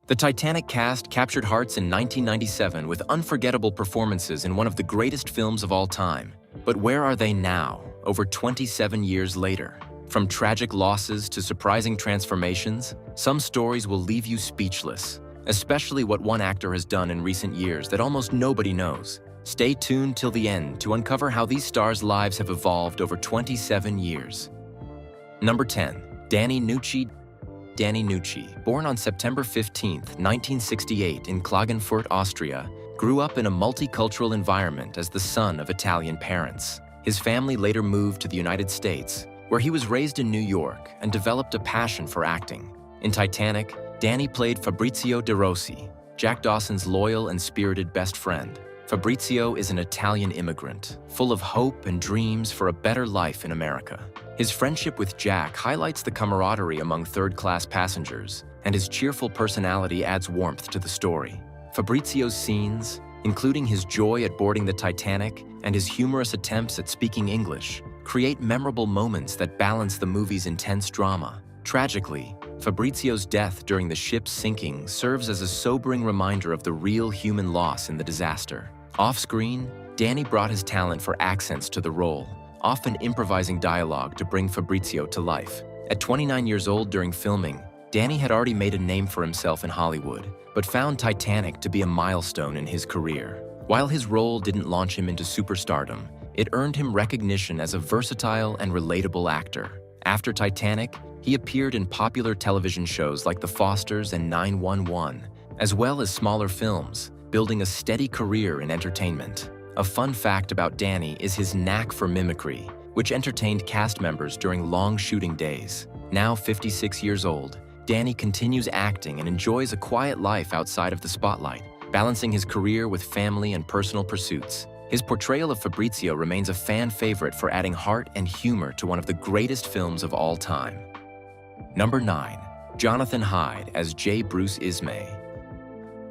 The Titanic cast captured hearts in 1997 with unforgettable performances in one of the greatest films of all time. But where are they now, over 27 years later? From tragic losses to surprising transformations, some stories will leave you speechless, especially what one actor has done in recent years that almost nobody knows. Stay tuned till the end to uncover how these stars' lives have evolved over 27 years. Number 10. Danny Nucci. Danny Nucci, born on September 15, 1968 in Klagenfurt, Austria, grew up in a multicultural environment as the son of Italian parents. His family later moved to the United States, where he was raised in New York and developed a passion for acting. In Titanic, Danny played Fabrizio De Rossi, Jack Dawson's loyal and spirited best friend. Fabrizio is an Italian immigrant, full of hope and dreams for a better life in America. His friendship with Jack highlights the camaraderie among third-class passengers, and his cheerful personality adds warmth to the story. Fabrizio's scenes, including his joy at boarding the Titanic and his humorous attempts at speaking English, create memorable moments that balance the movie's intense drama. Tragically, Fabrizio's death during the ship's sinking serves as a sobering reminder of the real human loss in the disaster. Off-screen, Danny brought his talent for accents to the role, often improvising dialogue to bring Fabrizio to life. At 29 years old during filming, Danny had already made a name for himself in Hollywood, but found Titanic to be a milestone in his career. While his role didn't launch him into superstardom, it earned him recognition as a versatile and relatable actor. After Titanic, he appeared in popular television shows like The Fosters and 911, as well as smaller films, building a steady career in entertainment. A fun fact about Danny is his knack for mimicry, which entertained cast members during long shooting days. Now 56 years old, Danny continues acting and enjoys a quiet life outside of the spotlight, balancing his career with family and personal pursuits. His portrayal of Fabrizio remains a fan favorite for adding heart and humor to one of the greatest films of all time. Number 9. Jonathan Hyde as J. Bruce Ismay.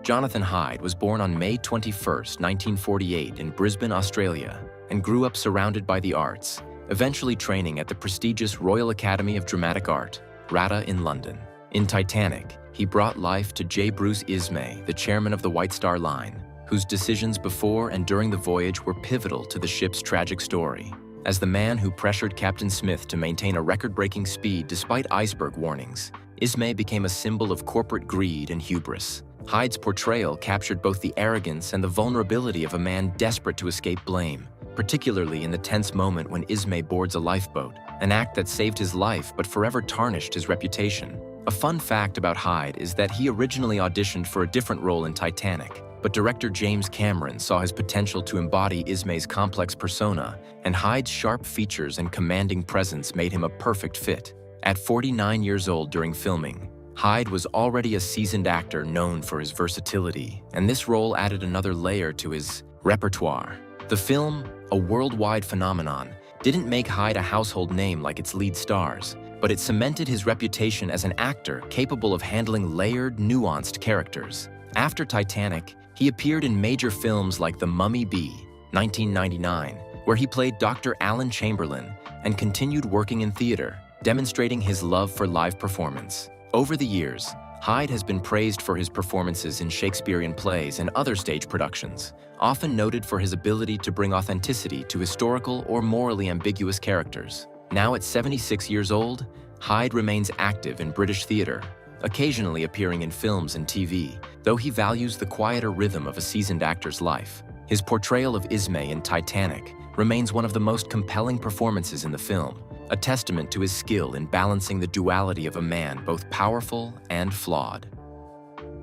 Jonathan Hyde was born on May 21, 1948 in Brisbane, Australia, and grew up surrounded by the arts, eventually training at the prestigious Royal Academy of Dramatic Art, RADA in London. In Titanic, he brought life to J. Bruce Ismay, the chairman of the White Star Line, whose decisions before and during the voyage were pivotal to the ship's tragic story. As the man who pressured Captain Smith to maintain a record-breaking speed despite iceberg warnings, Ismay became a symbol of corporate greed and hubris. Hyde's portrayal captured both the arrogance and the vulnerability of a man desperate to escape blame, particularly in the tense moment when Ismay boards a lifeboat, an act that saved his life but forever tarnished his reputation. A fun fact about Hyde is that he originally auditioned for a different role in Titanic, but director James Cameron saw his potential to embody Ismay's complex persona, and Hyde's sharp features and commanding presence made him a perfect fit. At 49 years old during filming, Hyde was already a seasoned actor known for his versatility, and this role added another layer to his repertoire. The film, a worldwide phenomenon, didn't make Hyde a household name like its lead stars, but it cemented his reputation as an actor capable of handling layered, nuanced characters. After Titanic, he appeared in major films like The Mummy B, 1999, where he played Dr. Alan Chamberlain, and continued working in theater, demonstrating his love for live performance. Over the years, Hyde has been praised for his performances in Shakespearean plays and other stage productions, often noted for his ability to bring authenticity to historical or morally ambiguous characters. Now at 76 years old, Hyde remains active in British theater, occasionally appearing in films and TV, though he values the quieter rhythm of a seasoned actor's life. His portrayal of Ismay in Titanic remains one of the most compelling performances in the film, a testament to his skill in balancing the duality of a man both powerful and flawed.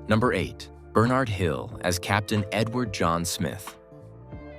Number 8. Bernard Hill as Captain Edward John Smith.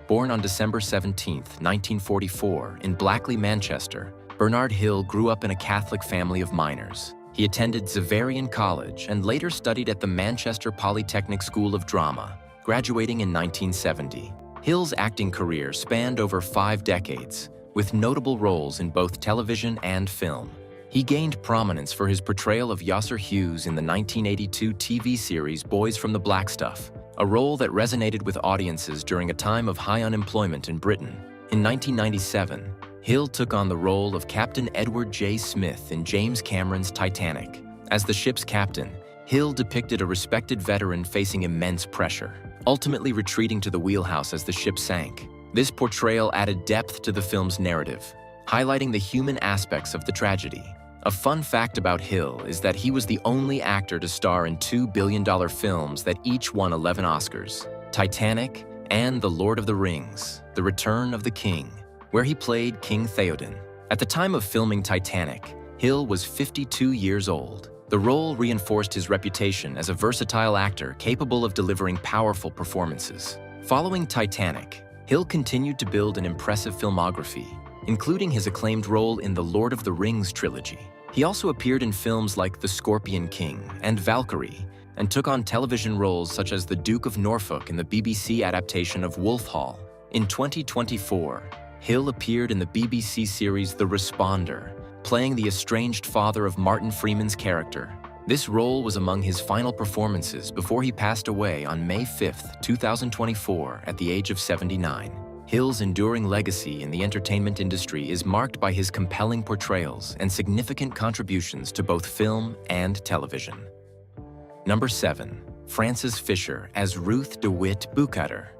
Born on December 17, 1944, in Blackley, Manchester, Bernard Hill grew up in a Catholic family of miners. He attended Xaverian College and later studied at the Manchester Polytechnic School of Drama, graduating in 1970. Hill's acting career spanned over 5 decades, with notable roles in both television and film. He gained prominence for his portrayal of Yasser Hughes in the 1982 TV series Boys from the Black Stuff, a role that resonated with audiences during a time of high unemployment in Britain. In 1997, Hill took on the role of Captain Edward J. Smith in James Cameron's Titanic. As the ship's captain, Hill depicted a respected veteran facing immense pressure, ultimately retreating to the wheelhouse as the ship sank. This portrayal added depth to the film's narrative, highlighting the human aspects of the tragedy. A fun fact about Hill is that he was the only actor to star in $2 billion films that each won 11 Oscars: Titanic and The Lord of the Rings, The Return of the King, where he played King Theoden. At the time of filming Titanic, Hill was 52 years old. The role reinforced his reputation as a versatile actor capable of delivering powerful performances. Following Titanic, Hill continued to build an impressive filmography, including his acclaimed role in the Lord of the Rings trilogy. He also appeared in films like The Scorpion King and Valkyrie, and took on television roles such as the Duke of Norfolk in the BBC adaptation of Wolf Hall. In 2024, Hill appeared in the BBC series The Responder, playing the estranged father of Martin Freeman's character. This role was among his final performances before he passed away on May 5, 2024, at the age of 79. Hill's enduring legacy in the entertainment industry is marked by his compelling portrayals and significant contributions to both film and television. Number 7. Frances Fisher as Ruth DeWitt Bukater.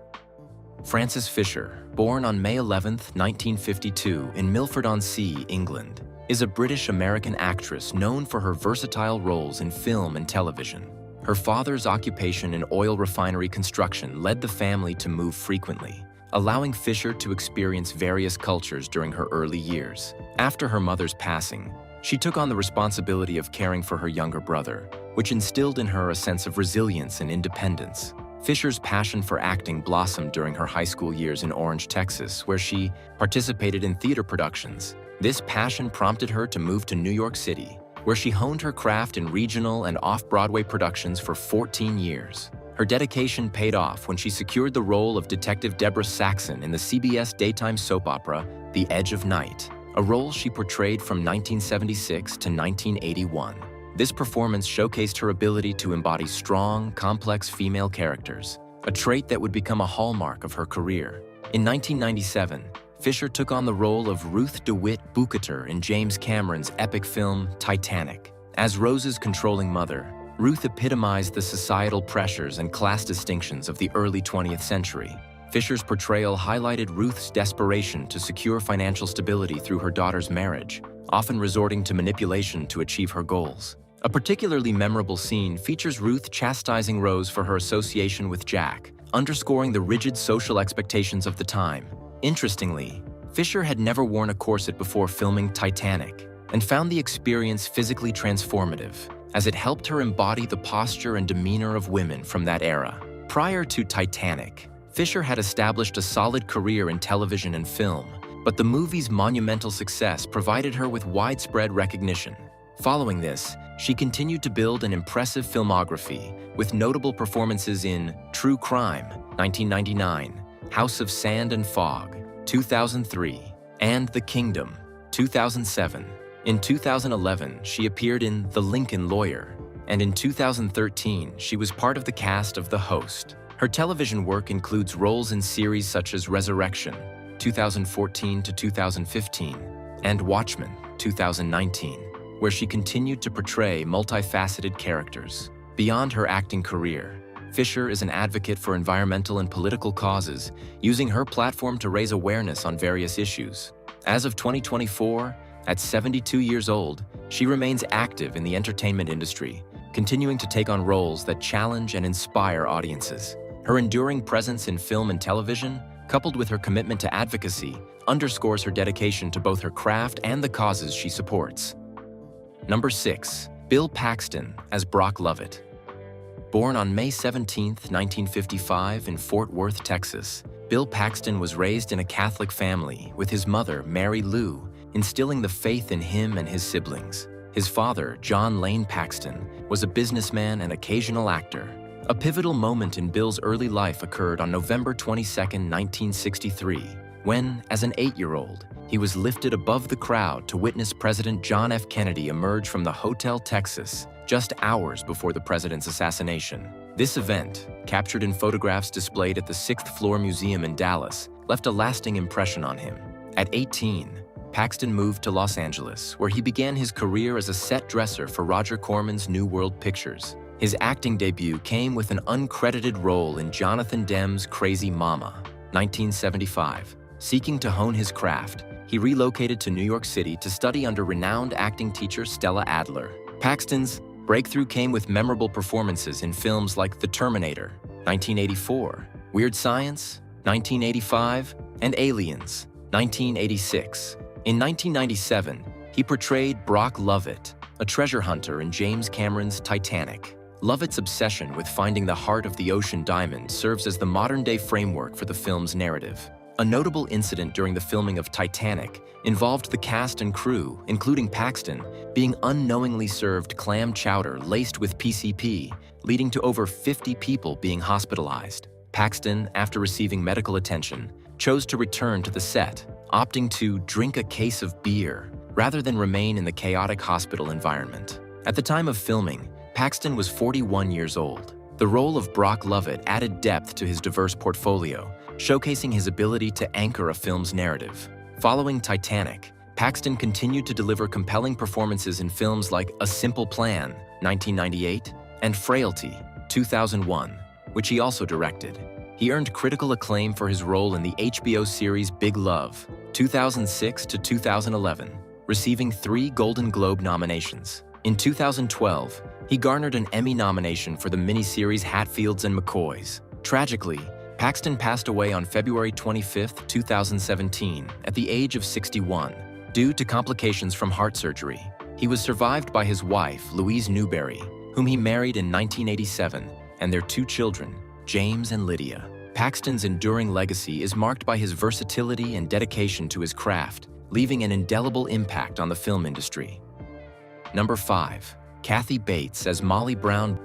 Frances Fisher, born on May 11, 1952, in Milford-on-Sea, England, is a British-American actress known for her versatile roles in film and television. Her father's occupation in oil refinery construction led the family to move frequently, allowing Fisher to experience various cultures during her early years. After her mother's passing, she took on the responsibility of caring for her younger brother, which instilled in her a sense of resilience and independence. Fisher's passion for acting blossomed during her high school years in Orange, Texas, where she participated in theater productions. This passion prompted her to move to New York City, where she honed her craft in regional and off-Broadway productions for 14 years. Her dedication paid off when she secured the role of Detective Deborah Saxon in the CBS daytime soap opera The Edge of Night, a role she portrayed from 1976 to 1981. This performance showcased her ability to embody strong, complex female characters, a trait that would become a hallmark of her career. In 1997, Fisher took on the role of Ruth DeWitt Bukater in James Cameron's epic film Titanic. As Rose's controlling mother, Ruth epitomized the societal pressures and class distinctions of the early 20th century. Fisher's portrayal highlighted Ruth's desperation to secure financial stability through her daughter's marriage, often resorting to manipulation to achieve her goals. A particularly memorable scene features Ruth chastising Rose for her association with Jack, underscoring the rigid social expectations of the time. Interestingly, Fisher had never worn a corset before filming Titanic, and found the experience physically transformative, as it helped her embody the posture and demeanor of women from that era. Prior to Titanic, Fisher had established a solid career in television and film, but the movie's monumental success provided her with widespread recognition. Following this, she continued to build an impressive filmography, with notable performances in True Crime, 1999, House of Sand and Fog, 2003, and The Kingdom, 2007. In 2011, she appeared in The Lincoln Lawyer, and in 2013, she was part of the cast of The Host. Her television work includes roles in series such as Resurrection, 2014 to 2015, and Watchmen, 2019, where she continued to portray multifaceted characters. Beyond her acting career, Fisher is an advocate for environmental and political causes, using her platform to raise awareness on various issues. As of 2024, at 72 years old, she remains active in the entertainment industry, continuing to take on roles that challenge and inspire audiences. Her enduring presence in film and television, coupled with her commitment to advocacy, underscores her dedication to both her craft and the causes she supports. Number 6. Bill Paxton as Brock Lovett. Born on May 17, 1955 in Fort Worth, Texas, Bill Paxton was raised in a Catholic family with his mother, Mary Lou, instilling the faith in him and his siblings. His father, John Lane Paxton, was a businessman and occasional actor. A pivotal moment in Bill's early life occurred on November 22, 1963, when, as an 8-year-old, he was lifted above the crowd to witness President John F. Kennedy emerge from the Hotel Texas just hours before the president's assassination. This event, captured in photographs displayed at the 6th Floor Museum in Dallas, left a lasting impression on him. At 18, Paxton moved to Los Angeles, where he began his career as a set dresser for Roger Corman's New World Pictures. His acting debut came with an uncredited role in Jonathan Demme's Crazy Mama, 1975. Seeking to hone his craft, he relocated to New York City to study under renowned acting teacher Stella Adler. Paxton's breakthrough came with memorable performances in films like The Terminator, 1984, Weird Science, 1985, and Aliens, 1986. In 1997, he portrayed Brock Lovett, a treasure hunter in James Cameron's Titanic. Lovett's obsession with finding the heart of the ocean diamond serves as the modern-day framework for the film's narrative. A notable incident during the filming of Titanic involved the cast and crew, including Paxton, being unknowingly served clam chowder laced with PCP, leading to over 50 people being hospitalized. Paxton, after receiving medical attention, chose to return to the set, opting to drink a case of beer rather than remain in the chaotic hospital environment. At the time of filming, Paxton was 41 years old. The role of Brock Lovett added depth to his diverse portfolio, showcasing his ability to anchor a film's narrative. Following Titanic, Paxton continued to deliver compelling performances in films like A Simple Plan, 1998, and Frailty, 2001, which he also directed. He earned critical acclaim for his role in the HBO series Big Love, 2006 to 2011, receiving 3 Golden Globe nominations. In 2012, he garnered an Emmy nomination for the miniseries Hatfields and McCoys. Tragically, Paxton passed away on February 25, 2017, at the age of 61, due to complications from heart surgery. He was survived by his wife, Louise Newberry, whom he married in 1987, and their 2 children, James and Lydia. Paxton's enduring legacy is marked by his versatility and dedication to his craft, leaving an indelible impact on the film industry. Number 5. Kathy Bates as Molly Brown.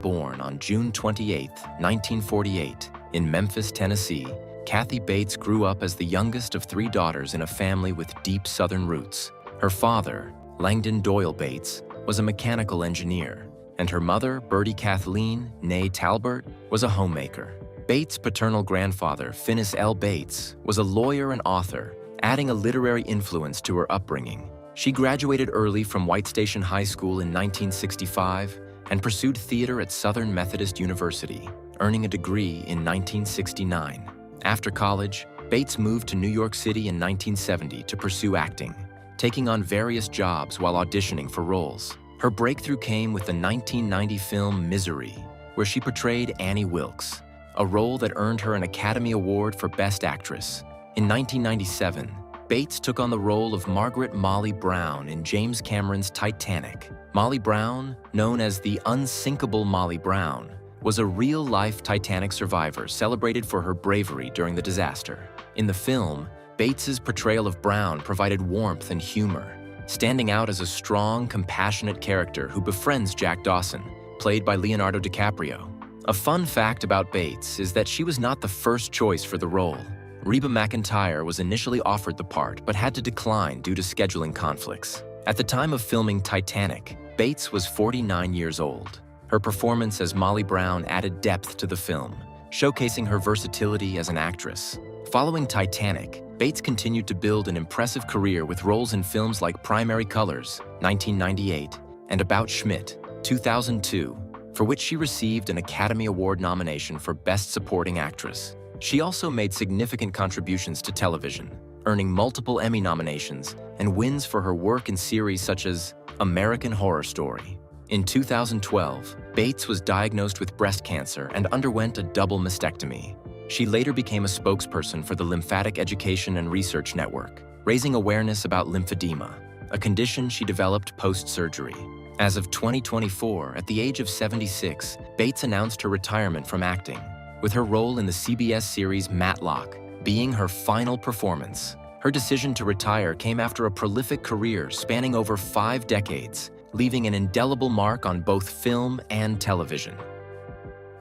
Born on June 28, 1948, in Memphis, Tennessee, Kathy Bates grew up as the youngest of 3 daughters in a family with deep Southern roots. Her father, Langdon Doyle Bates, was a mechanical engineer, and her mother, Bertie Kathleen née Talbert, was a homemaker. Bates' paternal grandfather, Finis L. Bates, was a lawyer and author, adding a literary influence to her upbringing. She graduated early from White Station High School in 1965 and pursued theater at Southern Methodist University, earning a degree in 1969. After college, Bates moved to New York City in 1970 to pursue acting, taking on various jobs while auditioning for roles. Her breakthrough came with the 1990 film Misery, where she portrayed Annie Wilkes, a role that earned her an Academy Award for Best Actress. In 1997, Bates took on the role of Margaret Molly Brown in James Cameron's Titanic. Molly Brown, known as the unsinkable Molly Brown, was a real-life Titanic survivor celebrated for her bravery during the disaster. In the film, Bates's portrayal of Brown provided warmth and humor, standing out as a strong, compassionate character who befriends Jack Dawson, played by Leonardo DiCaprio. A fun fact about Bates is that she was not the first choice for the role. Reba McEntire was initially offered the part but had to decline due to scheduling conflicts. At the time of filming Titanic, Bates was 49 years old. Her performance as Molly Brown added depth to the film, showcasing her versatility as an actress. Following Titanic, Bates continued to build an impressive career with roles in films like Primary Colors, 1998, and About Schmidt, 2002, for which she received an Academy Award nomination for Best Supporting Actress. She also made significant contributions to television, earning multiple Emmy nominations and wins for her work in series such as American Horror Story. In 2012, Bates was diagnosed with breast cancer and underwent a double mastectomy. She later became a spokesperson for the Lymphatic Education and Research Network, raising awareness about lymphedema, a condition she developed post-surgery. As of 2024, at the age of 76, Bates announced her retirement from acting, with her role in the CBS series Matlock being her final performance. Her decision to retire came after a prolific career spanning over 5 decades, leaving an indelible mark on both film and television.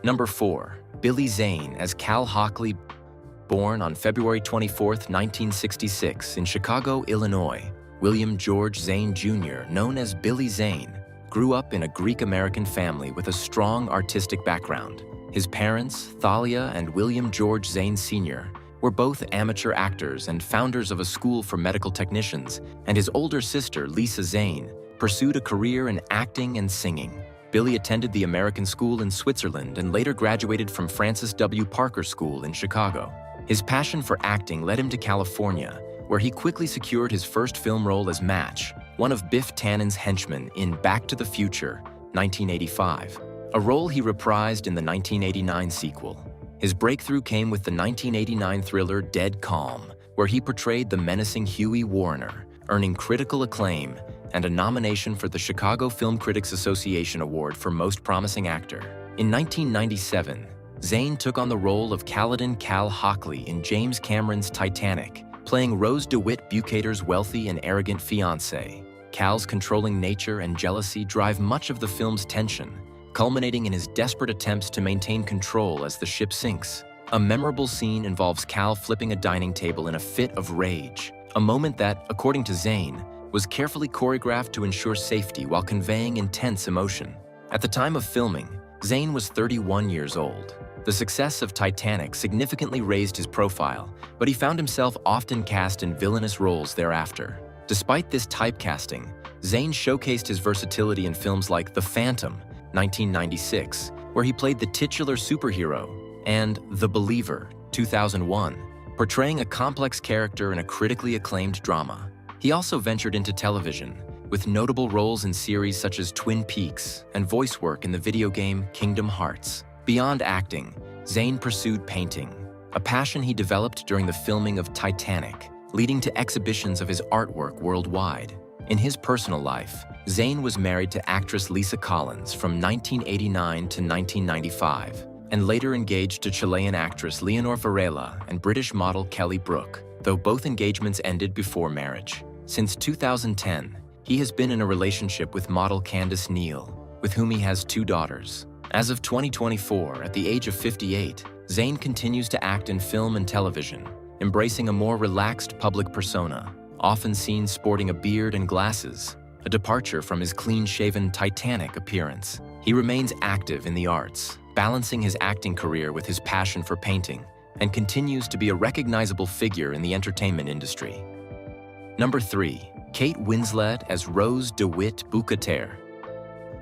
Number 4. Billy Zane as Cal Hockley. Born on February 24, 1966 in Chicago, Illinois, William George Zane Jr., known as Billy Zane, grew up in a Greek-American family with a strong artistic background. His parents, Thalia and William George Zane Sr., were both amateur actors and founders of a school for medical technicians, and his older sister, Lisa Zane, pursued a career in acting and singing. Billy attended the American School in Switzerland and later graduated from Francis W. Parker School in Chicago. His passion for acting led him to California, where he quickly secured his first film role as Match, one of Biff Tannen's henchmen in Back to the Future, 1985, a role he reprised in the 1989 sequel. His breakthrough came with the 1989 thriller Dead Calm, where he portrayed the menacing Huey Warner, earning critical acclaim and a nomination for the Chicago Film Critics Association Award for Most Promising Actor. In 1997, Zane took on the role of Kaladin Cal Hockley in James Cameron's Titanic, playing Rose DeWitt Bukater's wealthy and arrogant fiancé. Cal's controlling nature and jealousy drive much of the film's tension, culminating in his desperate attempts to maintain control as the ship sinks. A memorable scene involves Cal flipping a dining table in a fit of rage, a moment that, according to Zane, was carefully choreographed to ensure safety while conveying intense emotion. At the time of filming, Zane was 31 years old. The success of Titanic significantly raised his profile, but he found himself often cast in villainous roles thereafter. Despite this typecasting, Zane showcased his versatility in films like The Phantom, 1996, where he played the titular superhero, and The Believer, 2001, portraying a complex character in a critically acclaimed drama. He also ventured into television, with notable roles in series such as Twin Peaks and voice work in the video game Kingdom Hearts. Beyond acting, Zane pursued painting, a passion he developed during the filming of Titanic, leading to exhibitions of his artwork worldwide. In his personal life, Zane was married to actress Lisa Collins from 1989 to 1995, and later engaged to Chilean actress Leonor Varela and British model Kelly Brook, though both engagements ended before marriage. Since 2010, he has been in a relationship with model Candice Neal, with whom he has 2 daughters. As of 2024, at the age of 58, Zane continues to act in film and television, embracing a more relaxed public persona, often seen sporting a beard and glasses, a departure from his clean-shaven Titanic appearance. He remains active in the arts, balancing his acting career with his passion for painting, and continues to be a recognizable figure in the entertainment industry. Number 3. Kate Winslet as Rose DeWitt Bukater.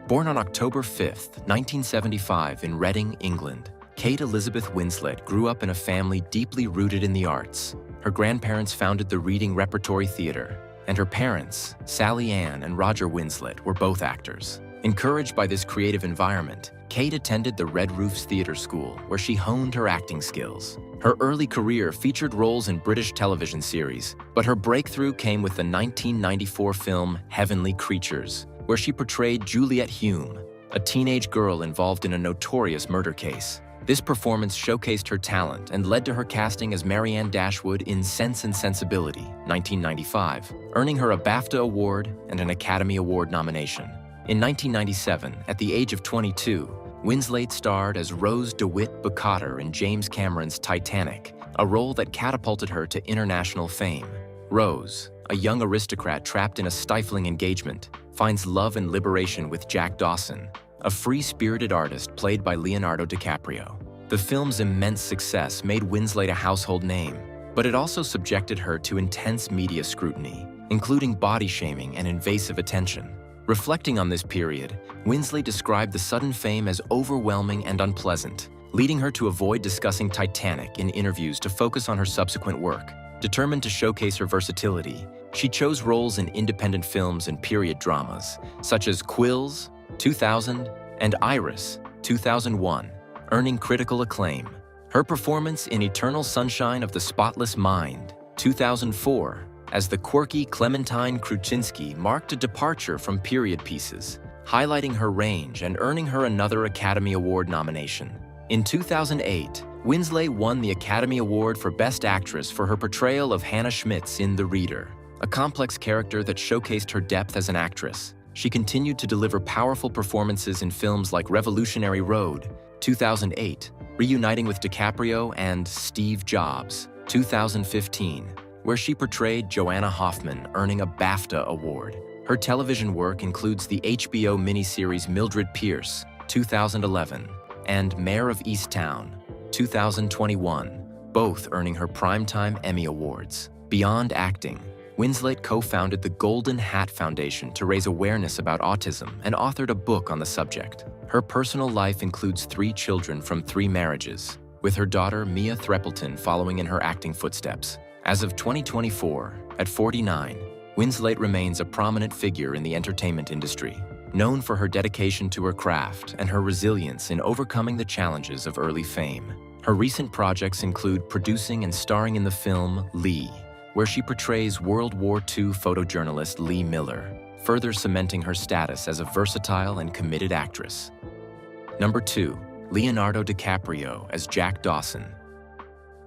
Born on October 5, 1975 in Reading, England, Kate Elizabeth Winslet grew up in a family deeply rooted in the arts. Her grandparents founded the Reading Repertory Theatre, and her parents, Sally Ann and Roger Winslet, were both actors. Encouraged by this creative environment, Kate attended the Red Roofs Theatre School, where she honed her acting skills. Her early career featured roles in British television series, but her breakthrough came with the 1994 film Heavenly Creatures, where she portrayed Juliet Hume, a teenage girl involved in a notorious murder case. This performance showcased her talent and led to her casting as Marianne Dashwood in Sense and Sensibility, 1995, earning her a BAFTA Award and an Academy Award nomination. In 1997, at the age of 22, Winslet starred as Rose DeWitt Bukater in James Cameron's Titanic, a role that catapulted her to international fame. Rose, a young aristocrat trapped in a stifling engagement, finds love and liberation with Jack Dawson, a free-spirited artist played by Leonardo DiCaprio. The film's immense success made Winslet a household name, but it also subjected her to intense media scrutiny, including body shaming and invasive attention. Reflecting on this period, Winslet described the sudden fame as overwhelming and unpleasant, leading her to avoid discussing Titanic in interviews to focus on her subsequent work. Determined to showcase her versatility, she chose roles in independent films and period dramas, such as Quills, 2000, and Iris, 2001, earning critical acclaim. Her performance in Eternal Sunshine of the Spotless Mind, 2004, as the quirky Clementine Kruczynski marked a departure from period pieces, highlighting her range and earning her another Academy Award nomination. In 2008, Winslet won the Academy Award for Best Actress for her portrayal of Hannah Schmitz in The Reader, a complex character that showcased her depth as an actress. She continued to deliver powerful performances in films like Revolutionary Road, 2008, reuniting with DiCaprio, and Steve Jobs, 2015, where she portrayed Joanna Hoffman, earning a BAFTA Award. Her television work includes the HBO miniseries Mildred Pierce, 2011, and Mayor of Easttown, 2021, both earning her Primetime Emmy Awards. Beyond acting, Winslet co-founded the Golden Hat Foundation to raise awareness about autism and authored a book on the subject. Her personal life includes 3 children from 3 marriages, with her daughter Mia Threppleton following in her acting footsteps. As of 2024, at 49, Winslet remains a prominent figure in the entertainment industry, known for her dedication to her craft and her resilience in overcoming the challenges of early fame. Her recent projects include producing and starring in the film Lee, where she portrays World War II photojournalist Lee Miller, further cementing her status as a versatile and committed actress. Number 2. Leonardo DiCaprio as Jack Dawson.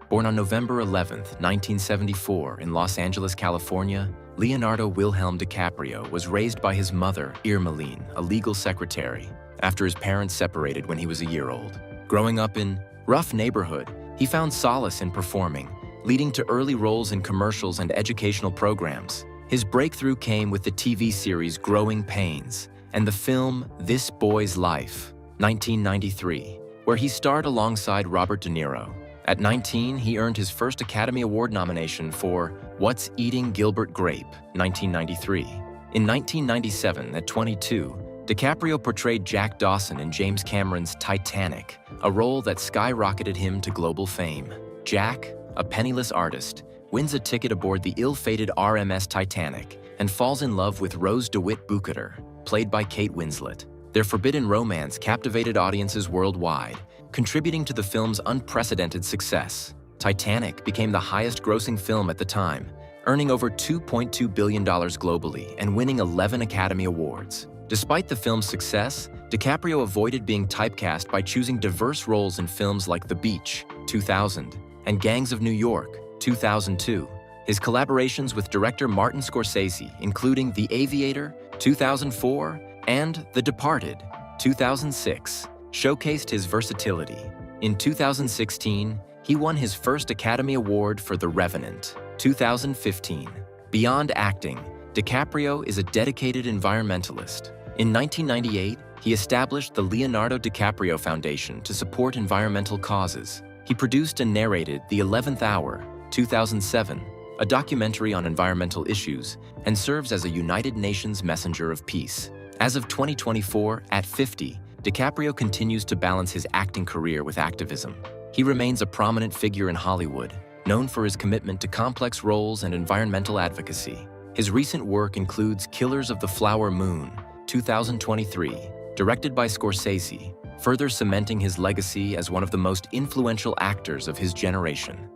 Born on November 11, 1974 in Los Angeles, California, Leonardo Wilhelm DiCaprio was raised by his mother, Irmeline, a legal secretary, after his parents separated when he was a year old. Growing up in rough neighborhood, he found solace in performing, leading to early roles in commercials and educational programs. His breakthrough came with the TV series Growing Pains and the film This Boy's Life, 1993, where he starred alongside Robert De Niro. At 19, he earned his first Academy Award nomination for What's Eating Gilbert Grape, 1993. In 1997, at 22, DiCaprio portrayed Jack Dawson in James Cameron's Titanic, a role that skyrocketed him to global fame. Jack, a penniless artist, wins a ticket aboard the ill-fated RMS Titanic and falls in love with Rose DeWitt Bukater, played by Kate Winslet. Their forbidden romance captivated audiences worldwide, contributing to the film's unprecedented success. Titanic became the highest-grossing film at the time, earning over $2.2 billion globally and winning 11 Academy Awards. Despite the film's success, DiCaprio avoided being typecast by choosing diverse roles in films like The Beach, 2000, and Gangs of New York, 2002. His collaborations with director Martin Scorsese, including The Aviator, 2004, and The Departed, 2006, showcased his versatility. In 2016, he won his first Academy Award for The Revenant, 2015. Beyond acting, DiCaprio is a dedicated environmentalist. In 1998, he established the Leonardo DiCaprio Foundation to support environmental causes. He produced and narrated The 11th Hour, 2007, a documentary on environmental issues, and serves as a United Nations messenger of peace. As of 2024, at 50, DiCaprio continues to balance his acting career with activism. He remains a prominent figure in Hollywood, known for his commitment to complex roles and environmental advocacy. His recent work includes Killers of the Flower Moon, 2023, directed by Scorsese, further cementing his legacy as one of the most influential actors of his generation.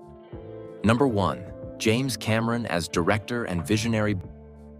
Number 1. James Cameron as director and visionary.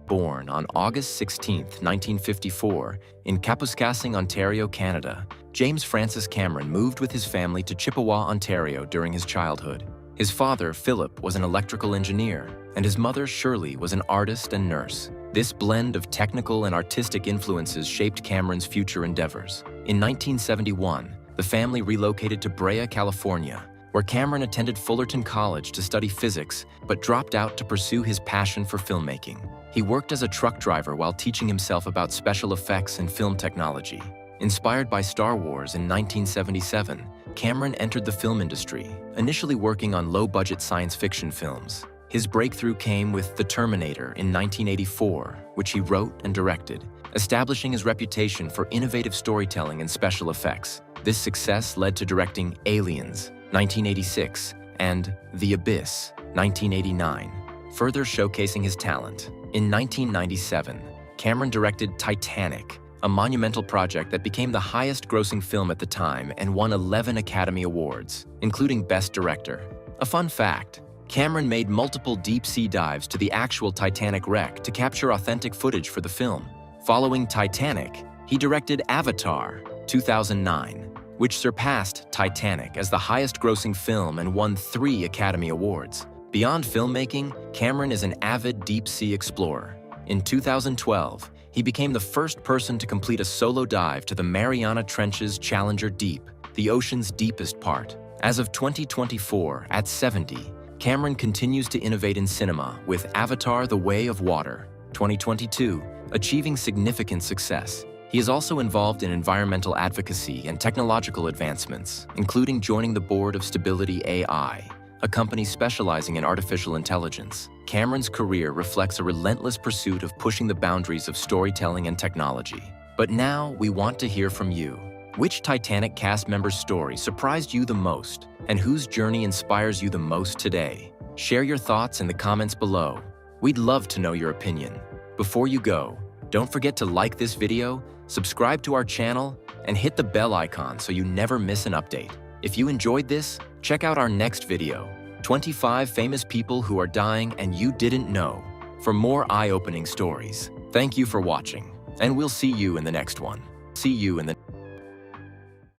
Born on August 16, 1954, in Kapuskasing, Ontario, Canada, James Francis Cameron moved with his family to Chippewa, Ontario during his childhood. His father, Philip, was an electrical engineer, and his mother, Shirley, was an artist and nurse. This blend of technical and artistic influences shaped Cameron's future endeavors. In 1971, the family relocated to Brea, California, where Cameron attended Fullerton College to study physics, but dropped out to pursue his passion for filmmaking. He worked as a truck driver while teaching himself about special effects and film technology. Inspired by Star Wars in 1977, Cameron entered the film industry, initially working on low-budget science fiction films. His breakthrough came with The Terminator in 1984, which he wrote and directed, establishing his reputation for innovative storytelling and special effects. This success led to directing Aliens, 1986, and The Abyss, 1989, further showcasing his talent. In 1997, Cameron directed Titanic, a monumental project that became the highest-grossing film at the time and won 11 Academy Awards, including Best Director. A fun fact, Cameron made multiple deep-sea dives to the actual Titanic wreck to capture authentic footage for the film. Following Titanic, he directed Avatar, 2009, which surpassed Titanic as the highest-grossing film and won 3 Academy Awards. Beyond filmmaking, Cameron is an avid deep-sea explorer. In 2012, he became the first person to complete a solo dive to the Mariana Trench's Challenger Deep, the ocean's deepest part. As of 2024, at 70, Cameron continues to innovate in cinema with Avatar: The Way of Water, 2022, achieving significant success. He is also involved in environmental advocacy and technological advancements, including joining the board of Stability AI, a company specializing in artificial intelligence. Cameron's career reflects a relentless pursuit of pushing the boundaries of storytelling and technology. But now we want to hear from you. Which Titanic cast member's story surprised you the most, and whose journey inspires you the most today? Share your thoughts in the comments below. We'd love to know your opinion. Before you go, don't forget to like this video, subscribe to our channel, and hit the bell icon so you never miss an update. If you enjoyed this, check out our next video, 25 famous people who are dying and you didn't know, for more eye-opening stories. Thank you for watching, and we'll see you in the next one. See you in the